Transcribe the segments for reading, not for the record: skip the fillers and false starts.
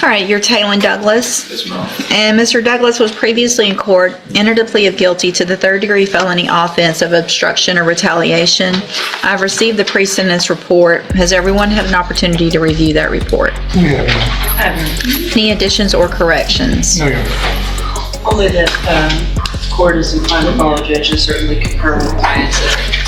All right, you're Taylor Douglas. Yes, ma'am. And Mr. Douglas was previously in court, entered a plea of guilty to the third-degree felony offense of obstruction or retaliation. I've received the pre-sentence report. Has everyone had an opportunity to review that report? Yeah. Any additions or corrections? No, yeah. Only that court is inclined to follow judges certainly concur with my answer.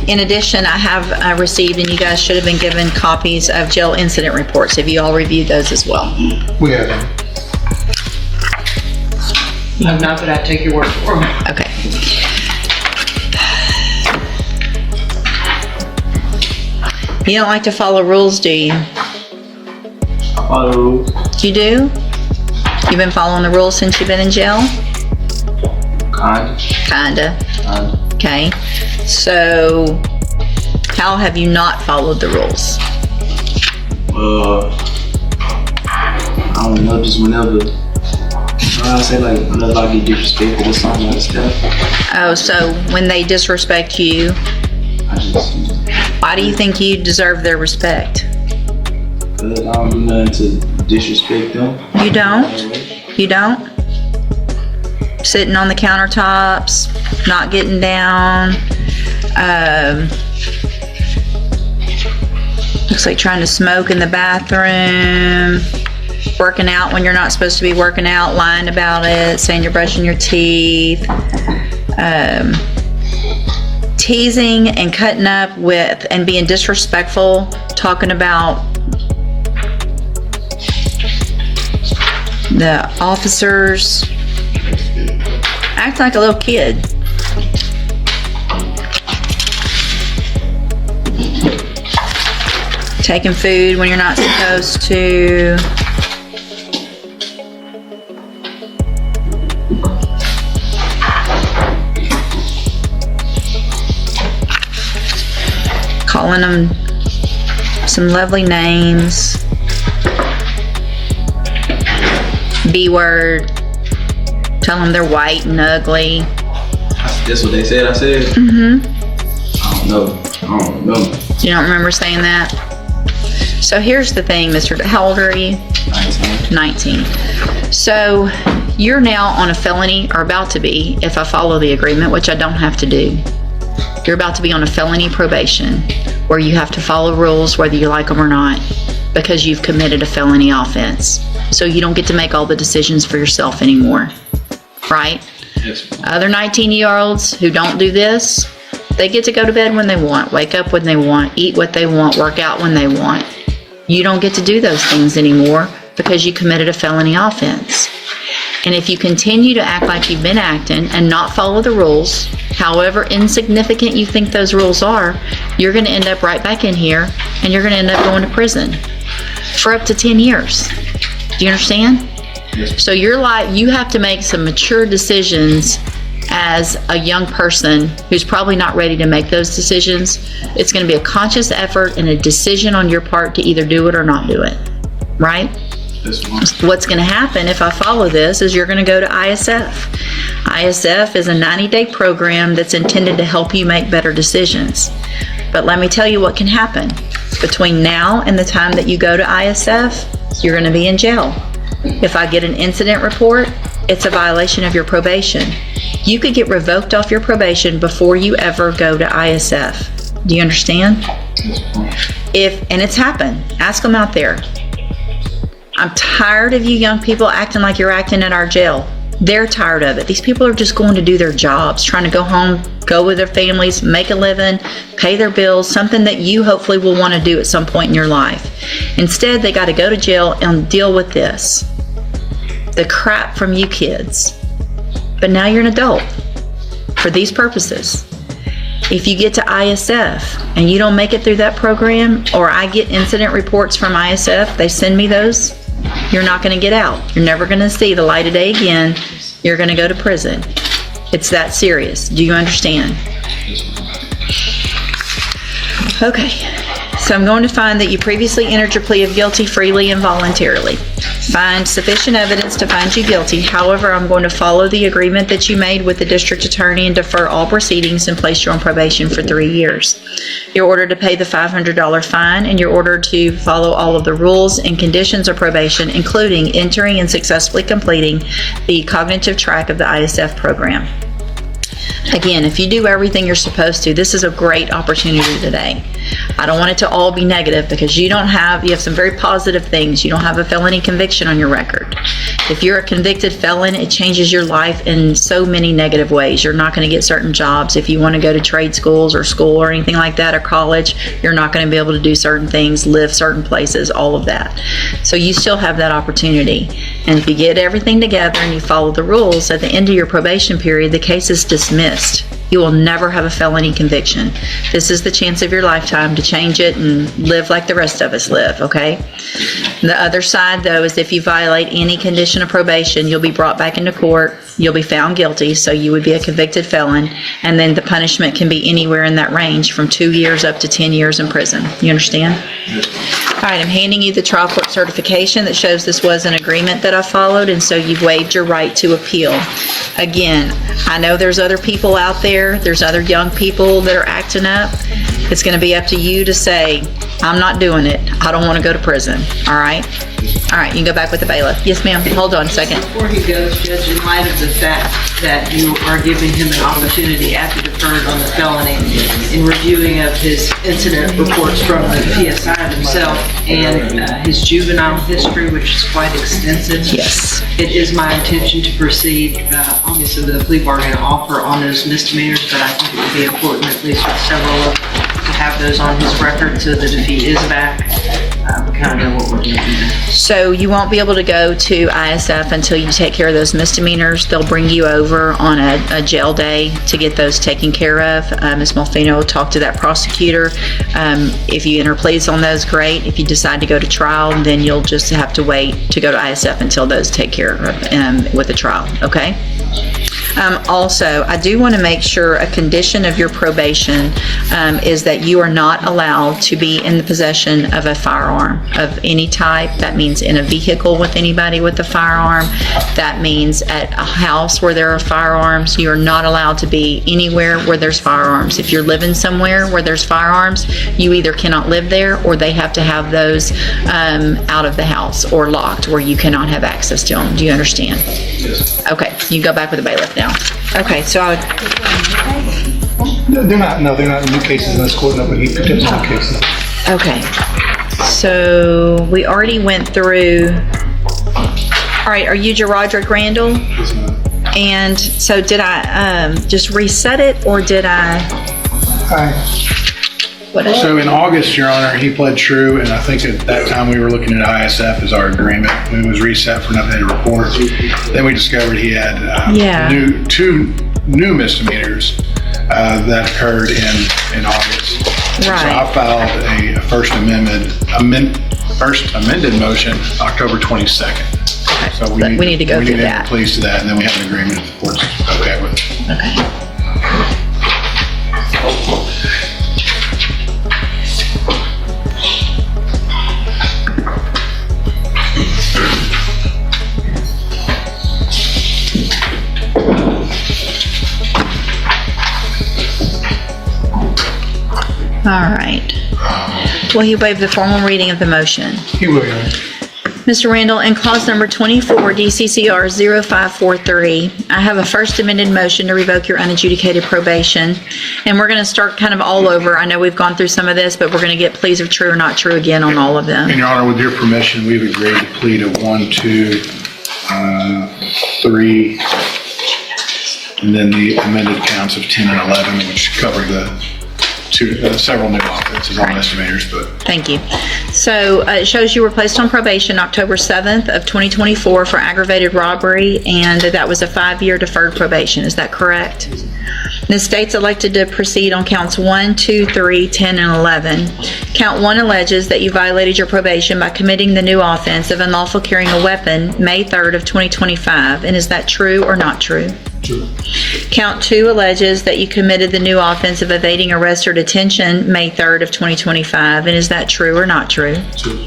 In addition, I have received, and you guys should have been given copies of jail incident reports. Have you all reviewed those as well? We have them. I'm not, but I take your word for it. Okay. You don't like to follow rules, do you? I follow the rules. You do? You've been following the rules since you've been in jail? Kinda. Okay. So, how have you not followed the rules? I don't know, just whenever, I say like, whenever I get disrespectful or something like that. Oh, so when they disrespect you, I just, why do you think you deserve their respect? I don't do nothing to disrespect them. You don't? You don't? Sitting on the countertops, not getting down. Looks like trying to smoke in the bathroom. Working out when you're not supposed to be working out, lying about it, saying you're brushing your teeth. Teasing and cutting up with and being disrespectful, talking about the officers. Act like a little kid. Taking food when you're not supposed to. Calling them some lovely names. B word. Tell them they're white and ugly. That's what they said I said? Mm-hmm. I don't know. You don't remember saying that? So here's the thing, Mr. How old are you? 19. So you're now on a felony, or about to be, if I follow the agreement, which I don't have to do. You're about to be on a felony probation, where you have to follow rules whether you like them or not, because you've committed a felony offense. So you don't get to make all the decisions for yourself anymore, right? Yes. Other 19-year-olds who don't do this, they get to go to bed when they want, wake up when they want, eat what they want, work out when they want. You don't get to do those things anymore because you committed a felony offense. And if you continue to act like you've been acting and not follow the rules, however insignificant you think those rules are, you're going to end up right back in here and you're going to end up going to prison for up to 10 years. Do you understand? Yes. So you have to make some mature decisions as a young person who's probably not ready to make those decisions. It's going to be a conscious effort and a decision on your part to either do it or not do it, right? Yes, What's going to happen if I follow this is you're going to go to ISF. ISF is a 90-day program that's intended to help you make better decisions. But let me tell you what can happen. Between now and the time that you go to ISF, you're going to be in jail. If I get an incident report, it's a violation of your probation. You could get revoked off your probation before you ever go to ISF. Do you understand? And it's happened. Ask them out there. I'm tired of you young people acting like you're acting at our jail. They're tired of it. These people are just going to do their jobs, trying to go home, go with their families, make a living, pay their bills, something that you hopefully will want to do at some point in your life. Instead, they got to go to jail and deal with this. The crap from you kids. But now you're an adult for these purposes. If you get to ISF and you don't make it through that program, or I get incident reports from ISF, they send me those, you're not going to get out. You're never going to see the light of day again. You're going to go to prison. It's that serious. Do you understand? Okay. So I'm going to find that you previously entered your plea of guilty freely and voluntarily. Find sufficient evidence to find you guilty. However, I'm going to follow the agreement that you made with the district attorney and defer all proceedings and place you on probation for 3 years. You're ordered to pay the $500 fine, and you're ordered to follow all of the rules and conditions of probation, including entering and successfully completing the cognitive track of the ISF program. Again, if you do everything you're supposed to, this is a great opportunity today. I don't want it to all be negative, because you have some very positive things. You don't have a felony conviction on your record. If you're a convicted felon, it changes your life in so many negative ways. You're not going to get certain jobs. If you want to go to trade schools or school or anything like that, or college, you're not going to be able to do certain things, live certain places, all of that. So you still have that opportunity. And if you get everything together and you follow the rules, at the end of your probation period, the case is dismissed. You will never have a felony conviction. This is the chance of your lifetime to change it and live like the rest of us live, okay? The other side, though, is if you violate any condition of probation, you'll be brought back into court, you'll be found guilty, so you would be a convicted felon, and then the punishment can be anywhere in that range from 2 years up to 10 years in prison. You understand? All right, I'm handing you the trial court certification that shows this was an agreement that I followed, and so you've waived your right to appeal. Again, I know there's other people out there, there's other young people that are acting up. It's going to be up to you to say, I'm not doing it. I don't want to go to prison. All right? All right, you can go back with the bailiff. Yes, ma'am. Hold on a second. Before he goes, Judge, in light of the fact that you are giving him an opportunity after deferred on the felony in reviewing of his incident reports from the PSI himself and his juvenile history, which is quite extensive. Yes. It is my intention to proceed, obviously with a plea bargain offer on those misdemeanors, but I think it would be important, at least with several of them, to have those on his record so that if he is back, we kind of know what we're doing. So you won't be able to go to ISF until you take care of those misdemeanors. They'll bring you over on a jail day to get those taken care of. Ms. Molfino will talk to that prosecutor. If you enter pleas on those, great. If you decide to go to trial, then you'll just have to wait to go to ISF until those take care of with the trial, okay? Also, I do want to make sure a condition of your probation is that you are not allowed to be in the possession of a firearm of any type. That means in a vehicle with anybody with a firearm. That means at a house where there are firearms. You are not allowed to be anywhere where there's firearms. If you're living somewhere where there's firearms, you either cannot live there or they have to have those out of the house or locked where you cannot have access to them. Do you understand? Yes. Okay, you go back with the bailiff now. Okay, so I They're not new cases in this court, no, but he picked up some cases. okay. So we already went through. All right, are you Roderick Randall? Yes, ma'am. And so did I just reset it, or did I? What is So in August, Your Honor, he pled true, and I think at that time we were looking at ISF as our agreement. It was reset for an updated report. Then we discovered he had two new misdemeanors that occurred in August. Right. So I filed a first amended motion October 22nd. Okay, So but we need to go through that. please to that, and then we have an agreement if the court's okay with it. Okay. All right. Will you waive the formal reading of the motion? He will, Your Honor. Mr. Randall, in clause number 24, DCCR 0543, I have a first amended motion to revoke your unadjudicated probation. And we're going to start kind of all over. I know we've gone through some of this, but we're going to get pleas of true or not true again on all of them. And Your Honor, with your permission, we've agreed to plead to 1, 2, 3, and then the amended counts of 10 and 11, which cover the several new offenses on misdemeanors, but Thank you. So it shows you were placed on probation October 7th of 2024 for aggravated robbery, and that was a 5-year deferred probation. Is that correct? The state's elected to proceed on counts 1, 2, 3, 10, and 11. Count 1 alleges that you violated your probation by committing the new offense of unlawful carrying a weapon May 3rd of 2025. And is that true or not true? True. Count 2 alleges that you committed the new offense of evading arrest or detention May 3rd of 2025. And is that true or not true? True.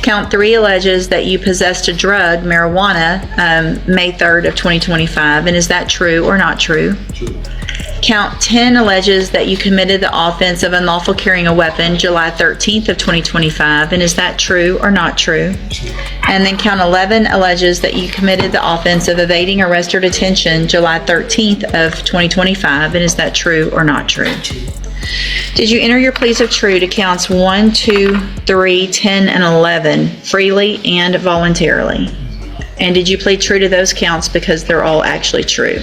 Count 3 alleges that you possessed a drug, marijuana, May 3rd of 2025. And is that true or not true? True. Count 10 alleges that you committed the offense of unlawful carrying a weapon July 13th of 2025. And is that true or not true? True. And then count 11 alleges that you committed the offense of evading arrest or detention July 13th of 2025. And is that true or not true? True. Did you enter your pleas of true to counts 1, 2, 3, 10, and 11 freely and voluntarily? And did you plead true to those counts because they're all actually true?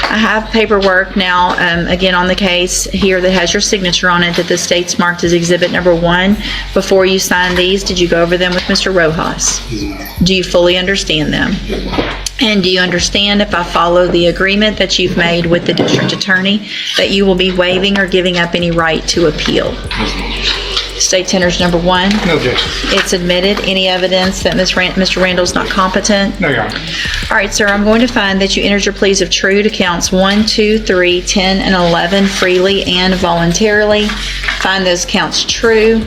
I have paperwork now, again on the case here that has your signature on it that the state's marked as exhibit number 1. Before you sign these, did you go over them with Mr. Rojas? Do you fully understand them? And do you understand, if I follow the agreement that you've made with the district attorney, that you will be waiving or giving up any right to appeal? State tenders number 1. No objection. It's admitted. Any evidence that Mr. Randall's not competent? No, Your Honor. All right, sir, I'm going to find that you entered your pleas of true to counts 1, 2, 3, 10, and 11 freely and voluntarily. Find those counts true.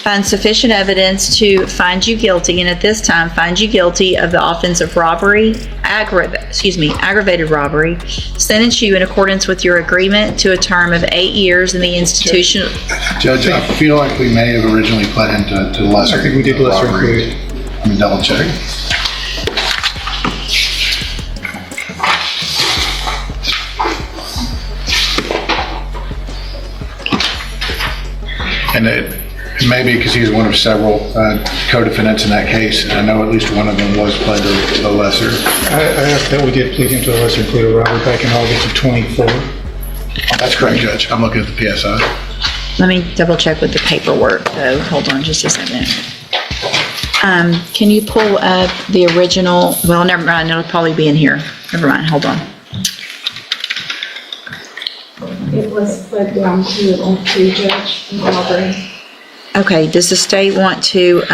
Find sufficient evidence to find you guilty, and at this time, find you guilty of the offense of robbery, aggravated robbery, sentence you in accordance with your agreement to a term of 8 years in the institution. Judge, I feel like we may have originally pled into lesser. I think we did lesser included. Let me double check. And it may be because he's one of several co-defendants in that case. And I know at least one of them was pled to the lesser. I asked that we did plead into a lesser included robbery back in August of 24. That's correct, Judge. I'm looking at the PSI. Let me double check with the paperwork, though. Hold on just a second. Can you pull up the original? Well, never mind. It'll probably be in here. Never mind. Hold on. It was put down to judge robbery. Okay. Does the state want to?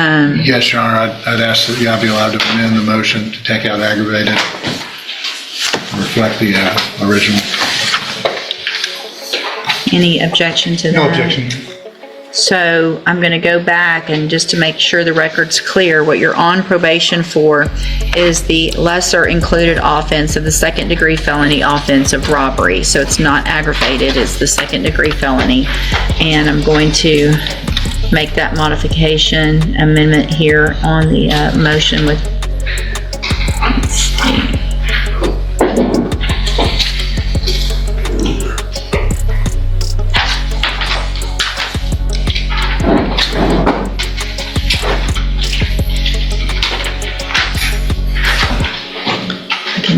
Yes, Your Honor. I'd ask that I be allowed to amend the motion to take out aggravated and reflect the original. Any objection to that? No objection. So I'm going to go back, and just to make sure the record's clear, what you're on probation for is the lesser included offense of the second degree felony offense of robbery. So it's not aggravated, it's the second degree felony. And I'm going to make that modification amendment here on the motion with, let's see.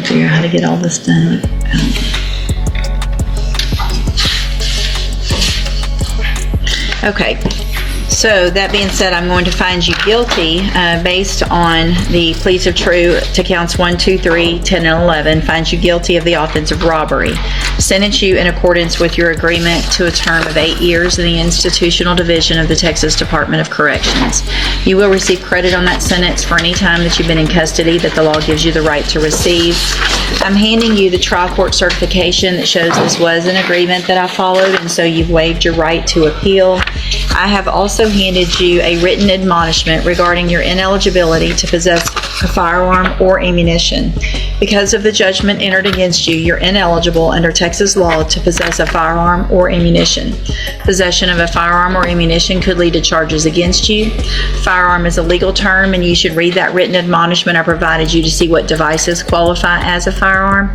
Figure out how to get all this done. Okay, so that being said, I'm going to find you guilty based on the pleas of true to counts 1, 2, 3, 10, and 11. Find you guilty of the offense of robbery. Sentence you in accordance with your agreement to a term of 8 years in the institutional division of the Texas Department of Corrections. You will receive credit on that sentence for any time that you've been in custody that the law gives you the right to receive. I'm handing you the trial court certification that shows this was an agreement that I followed, and so you've waived your right to appeal. I have also handed you a written admonishment regarding your ineligibility to possess a firearm or ammunition. Because of the judgment entered against you, you're ineligible under Texas law to possess a firearm or ammunition. Possession of a firearm or ammunition could lead to charges against you. Firearm is a legal term, and you should read that written admonishment I provided you to see what devices qualify as a firearm.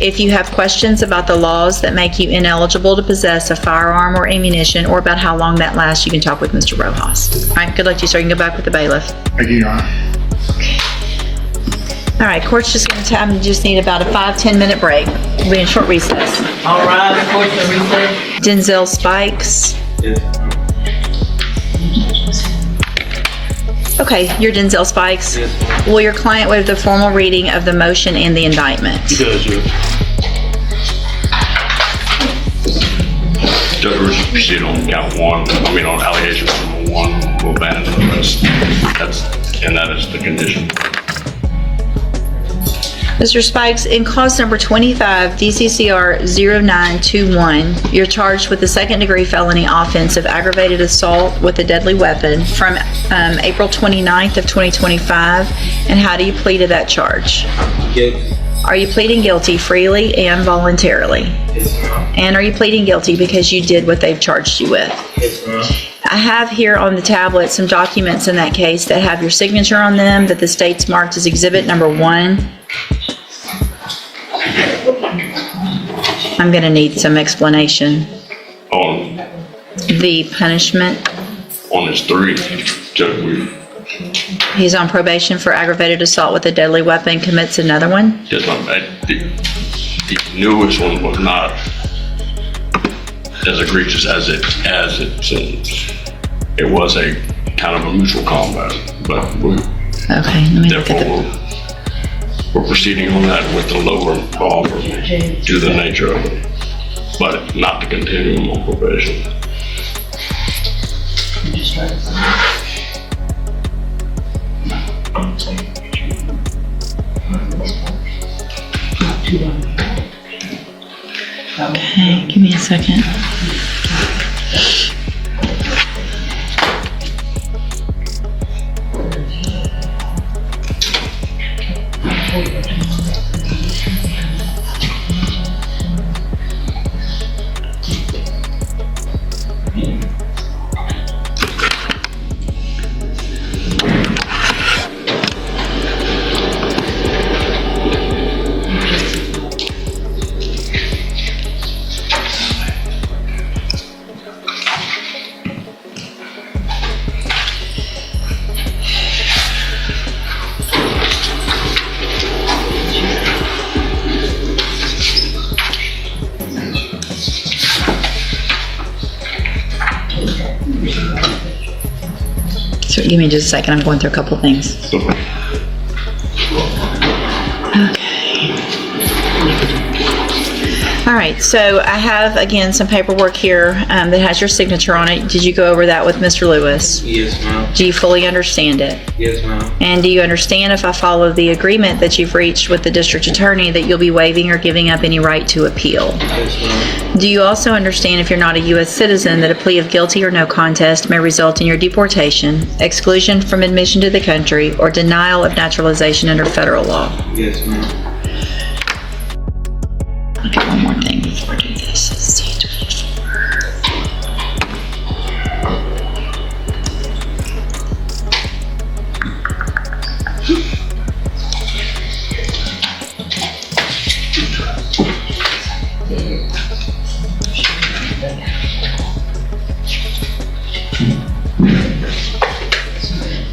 If you have questions about the laws that make you ineligible to possess a firearm or ammunition, or about how long that lasts, you can talk with Mr. Rojas. All right, good luck to you, sir. You can go back with the bailiff. Thank you, Your Honor. All right, court's just going to just need about a 5-10 minute break. We'll be in short recess. All right, court's in recess. Denzel Spikes. Okay, you're Denzel Spikes. Yes, ma'am. Will your client waive the formal reading of the motion and the indictment? He does, yeah. Judge, we're just proceed on count one, on allegation number one, we'll abandon the rest. That is the condition. Mr. Spikes, in cause number 25, DCCR 0921, you're charged with the second-degree felony offense of aggravated assault with a deadly weapon from April 29th of 2025. And how do you plead to that charge? Guilty. Are you pleading guilty freely and voluntarily? Yes, ma'am. And are you pleading guilty because you did what they've charged you with? Yes, ma'am. I have here on the tablet some documents in that case that have your signature on them that the state's marked as exhibit number 1. I'm going to need some explanation. On The punishment, his 3, Judge, he's on probation for aggravated assault with a deadly weapon, commits another one. the newest one was not as egregious as it seems. It was a kind of a mutual combat, but Okay, let me look at therefore we're proceeding on that with the lower offer due to the nature of it, but not to continue him on probation. Okay, give me a second. So give me just a second, I'm going through a couple things. Okay. All right, so I have, again, some paperwork here that has your signature on it. Did you go over that with Mr. Lewis? Yes, ma'am. Do you fully understand it? Yes, ma'am. And do you understand, if I follow the agreement that you've reached with the district attorney, that you'll be waiving or giving up any right to appeal? Yes, ma'am. Do you also understand, if you're not a U.S. citizen, that a plea of guilty or no contest may result in your deportation, exclusion from admission to the country, or denial of naturalization under federal law? Yes, ma'am. Okay, one more thing before I do this. C24.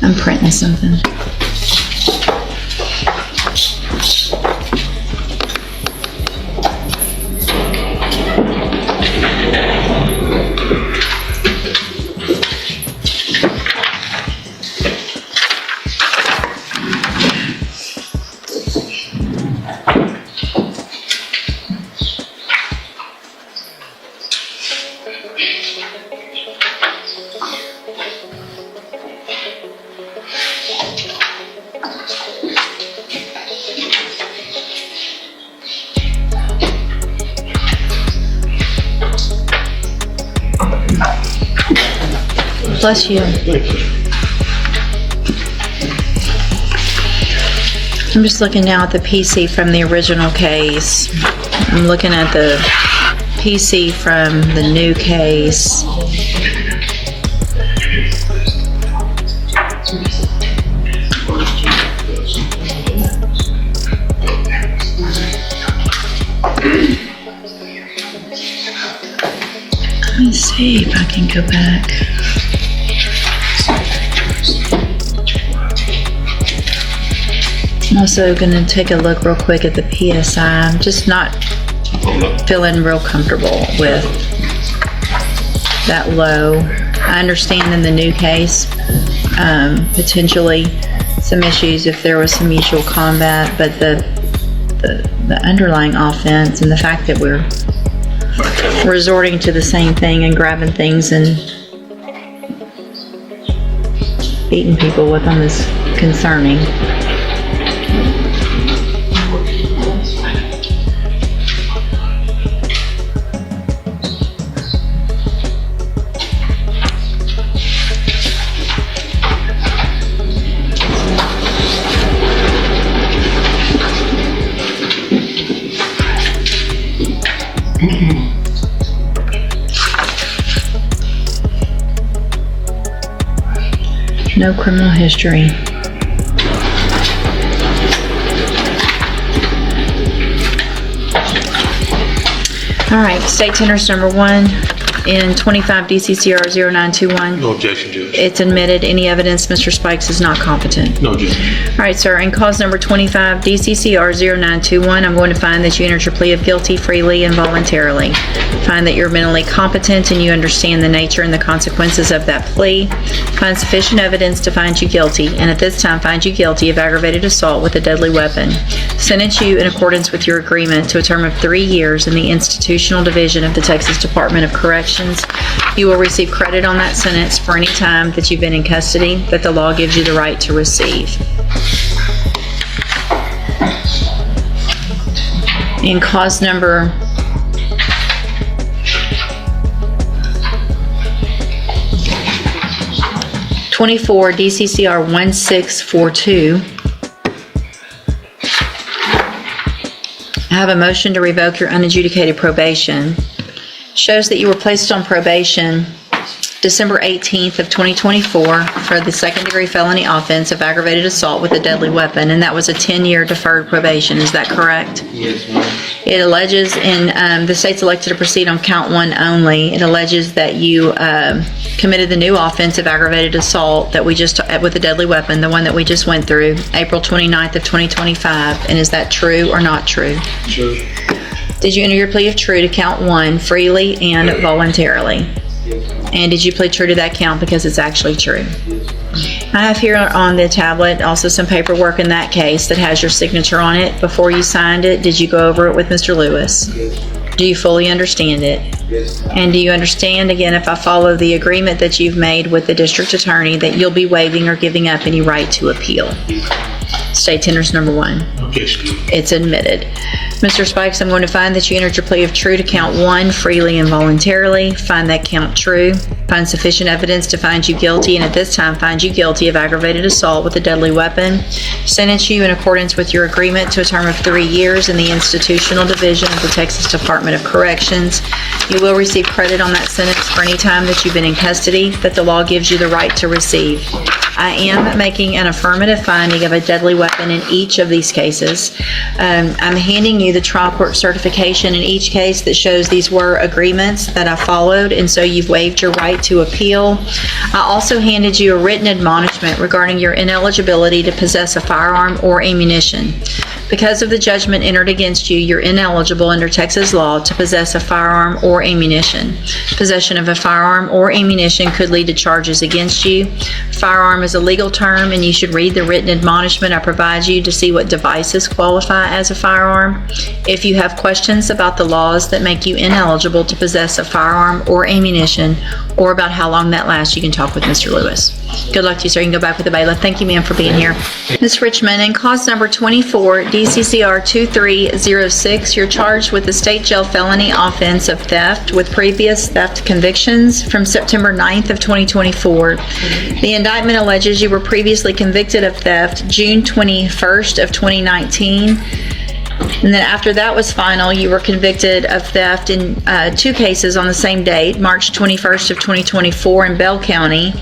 I'm printing something. Bless you. I'm just looking now at the PC from the original case. I'm looking at the PC from the new case. Let me see if I can go back. I'm also going to take a look real quick at the PSI. I'm just not feeling real comfortable with that low. I understand in the new case, potentially some issues if there was some mutual combat, but the underlying offense and the fact that we're resorting to the same thing and grabbing things and beating people with them is concerning. No criminal history. All right, state tenders number 1 in 25 DCCR 0921. No objection, Judge. It's admitted. Any evidence Mr. Spikes is not competent? No, Judge. All right, sir. In cause number 25 DCCR 0921, I'm going to find that you entered your plea of guilty freely and voluntarily. Find that you're mentally competent and you understand the nature and the consequences of that plea. Find sufficient evidence to find you guilty, and at this time find you guilty of aggravated assault with a deadly weapon. Sentence you in accordance with your agreement to a term of 3 years in the Institutional Division of the Texas Department of Corrections. You will receive credit on that sentence for any time that you've been in custody that the law gives you the right to receive. In cause number 24 DCCR 1642, I have a motion to revoke your unadjudicated probation. Shows that you were placed on probation December 18th of 2024 for the second-degree felony offense of aggravated assault with a deadly weapon, and that was a 10-year deferred probation. Is that correct? Yes, ma'am. It alleges in the state's elected to proceed on count 1 only. It alleges that you committed the new offense of aggravated assault that we just with a deadly weapon, the one that we just went through, April 29th of 2025. And is that true or not true? Sure. Did you enter your plea of true to count 1 freely and voluntarily? Yes, ma'am. And did you plead true to that count because it's actually true? I have here on the tablet also some paperwork in that case that has your signature on it. Before you signed it, did you go over it with Mr. Lewis? Yes, ma'am. Do you fully understand it? Yes, ma'am. And do you understand, again, if I follow the agreement that you've made with the district attorney, that you'll be waiving or giving up any right to appeal? State tenders number 1. Objection. It's admitted. Mr. Spikes, I'm going to find that you entered your plea of true to count 1 freely and voluntarily. Find that count true. Find sufficient evidence to find you guilty, and at this time find you guilty of aggravated assault with a deadly weapon. Sentence you in accordance with your agreement to a term of 3 years in the Institutional Division of the Texas Department of Corrections. You will receive credit on that sentence for any time that you've been in custody that the law gives you the right to receive. I am making an affirmative finding of a deadly weapon in each of these cases. I'm handing you the trial court certification in each case that shows these were agreements that I followed, and so you've waived your right to appeal. I also handed you a written admonishment regarding your ineligibility to possess a firearm or ammunition. Because of the judgment entered against you, you're ineligible under Texas law to possess a firearm or ammunition. Possession of a firearm or ammunition could lead to charges against you. Firearm is a legal term, and you should read the written admonishment I provide you to see what devices qualify as a firearm. If you have questions about the laws that make you ineligible to possess a firearm or ammunition, or about how long that lasts, you can talk with Mr. Lewis. Good luck to you, sir. You can go back with the bailiff. Thank you, ma'am, for being here. Ms. Richmond, in cause number 24, DCCR 2306, you're charged with the state jail felony offense of theft with previous theft convictions from September 9th of 2024. The indictment alleges you were previously convicted of theft June 21st of 2019. And then after that was final, you were convicted of theft in 2 cases on the same date, March 21st of 2024 in Bell County,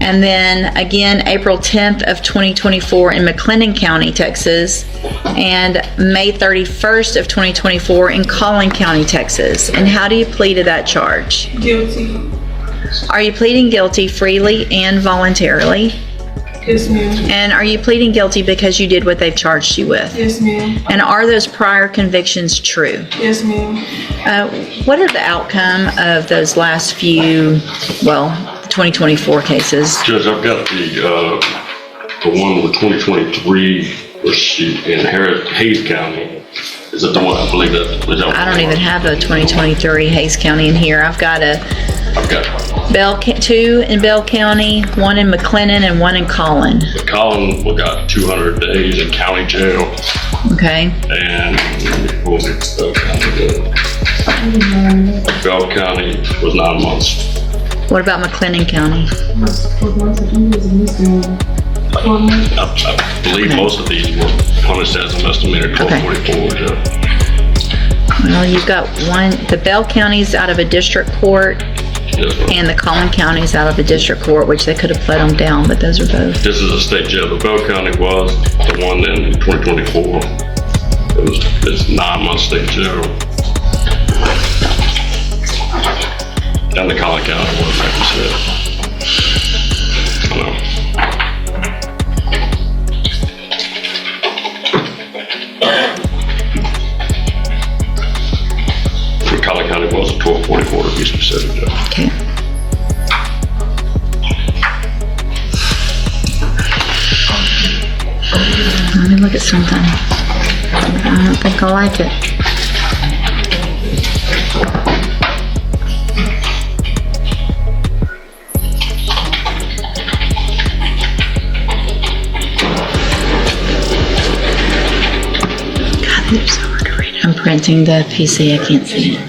and then again April 10th of 2024 in McLennan County, Texas, and May 31st of 2024 in Collin County, Texas. And how do you plead to that charge? Guilty. Are you pleading guilty freely and voluntarily? Yes, ma'am. And are you pleading guilty because you did what they've charged you with? Yes, ma'am. And are those prior convictions true? Yes, ma'am. What are the outcome of those last few, 12 2024 cases. Judge, I've got the one with 2023 receipt in Hayes County. Is that the one? I believe that. I don't even have a 2023 Hayes County in here. I've got I've got two in Bell County, one in McLennan, and one in Collin. Collin, we got 200 days in county jail, Okay. and what was it? Bell County was 9 months. What about McLennan County? I believe most of these were punished as a misdemeanor, 1244. Yeah. Well, you've got one, the Bell County's out of a district court, Yes, ma'am. and the Collin County's out of a district court, which they could have pled them down, but those are both. This is a state jail. The Bell County was the one in 2024. It's 9 months state jail. And the Collin County was, like you said. I know. The Collin County was a 1244 to be specific, Judge. Okay. Let me look at something. I don't think I like it. God, it's so hard to read. I'm printing the PC, I can't see it.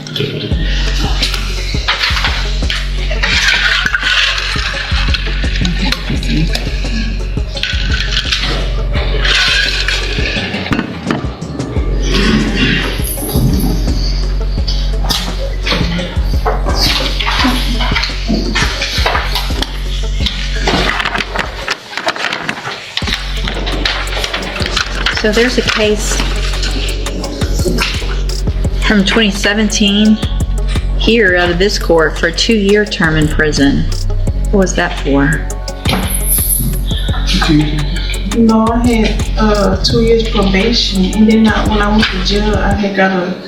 So there's a case from 2017 here out of this court for a 2-year term in prison. What was that for? No, I had 2 years probation, and then when I went to jail, I had got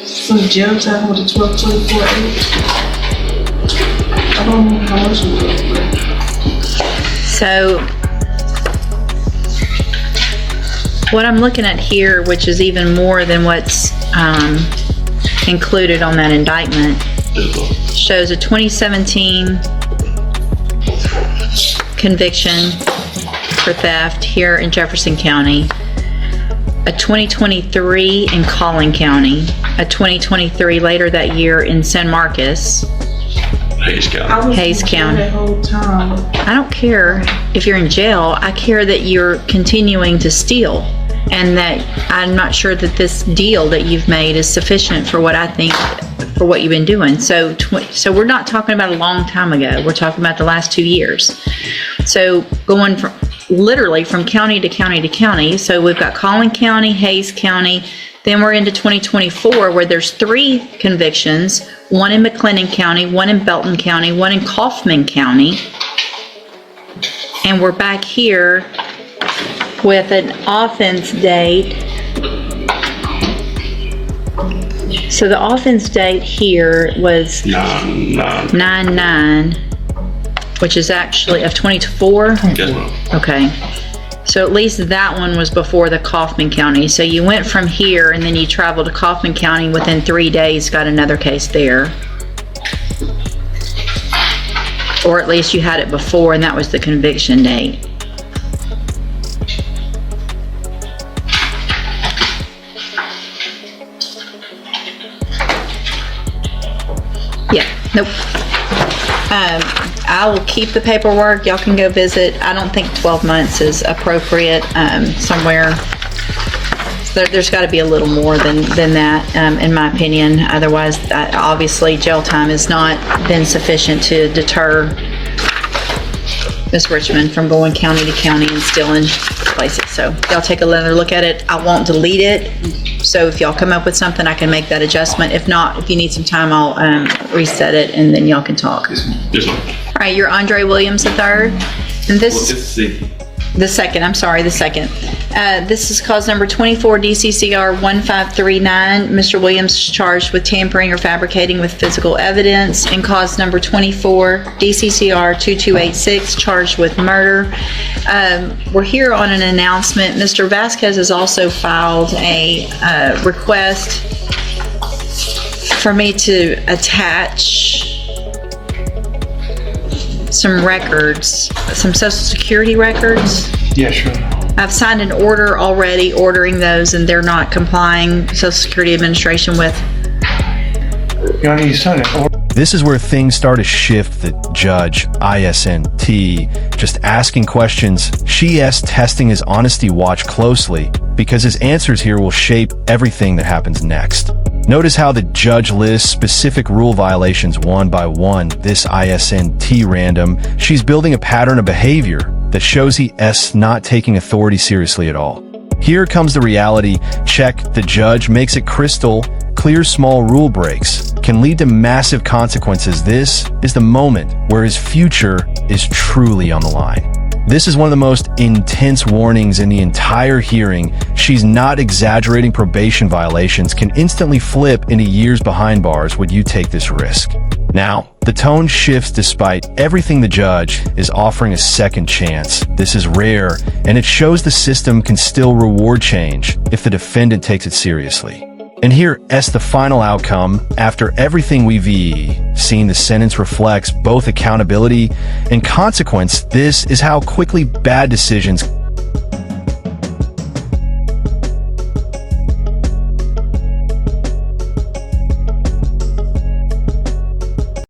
some jail time with a 1224. I don't know how much it was. So what I'm looking at here, which is even more than what's included on that indictment, shows a 2017 conviction for theft here in Jefferson County, a 2023 in Collin County, a 2023 later that year in San Marcos, Hayes County. I was Hayes in jail County. that whole time. I don't care if you're in jail. I care that you're continuing to steal, and that I'm not sure that this deal that you've made is sufficient for what I think, for what you've been doing. So we're not talking about a long time ago. We're talking about the last 2 years. So going from literally from county to county to county. So we've got Collin County, Hayes County. Then we're into 2024 where there's 3 convictions, one in McLennan County, one in Belton County, one in Kaufman County. And we're back here with an offense date. So the offense date here was 9/9, which is actually of 24. Yes, ma'am. Okay. So at least that one was before the Kaufman County. So you went from here and then you traveled to Kaufman County, within 3 days got another case there. Or at least you had it before and that was the conviction date. Yeah, nope. I will keep the paperwork. Y'all can go visit. I don't think 12 months is appropriate. Somewhere, there's got to be a little more than that, in my opinion. Otherwise, obviously, jail time has not been sufficient to deter Miss Richmond from going county to county and stealing places. So y'all take another look at it. I won't delete it. So if y'all come up with something, I can make that adjustment. If not, if you need some time, I'll reset it and then y'all can talk. Yes, ma'am. All right, you're Andre Williams III. And this, the second, I'm sorry, the second. This is cause number 24 DCCR 1539. Mr. Williams is charged with tampering or fabricating with physical evidence. And cause number 24 DCCR 2286, charged with murder. We're here on an announcement. Mr. Vasquez has also filed a request for me to attach some records, some Social Security records. Yeah, sure. I've signed an order already ordering those, and they're not complying, Social Security Administration, with. You signed it. This is where things start to shift. The judge, ISNT, just asking questions. She testing his honesty watch closely, because his answers here will shape everything that happens next. Notice how the judge lists specific rule violations one by one. This ISNT random, she's building a pattern of behavior that shows he's not taking authority seriously at all. Here comes the reality check. The judge makes it crystal clear. Small rule breaks can lead to massive consequences. This is the moment where his future is truly on the line. This is one of the most intense warnings in the entire hearing. She's not exaggerating. Probation violations can instantly flip into years behind bars when you take this risk. Now, the tone shifts despite everything. The judge is offering a second chance. This is rare, and it shows the system can still reward change if the defendant takes it seriously. And here's the final outcome. After everything we've seen, the sentence reflects both accountability and consequence. This is how quickly bad decisions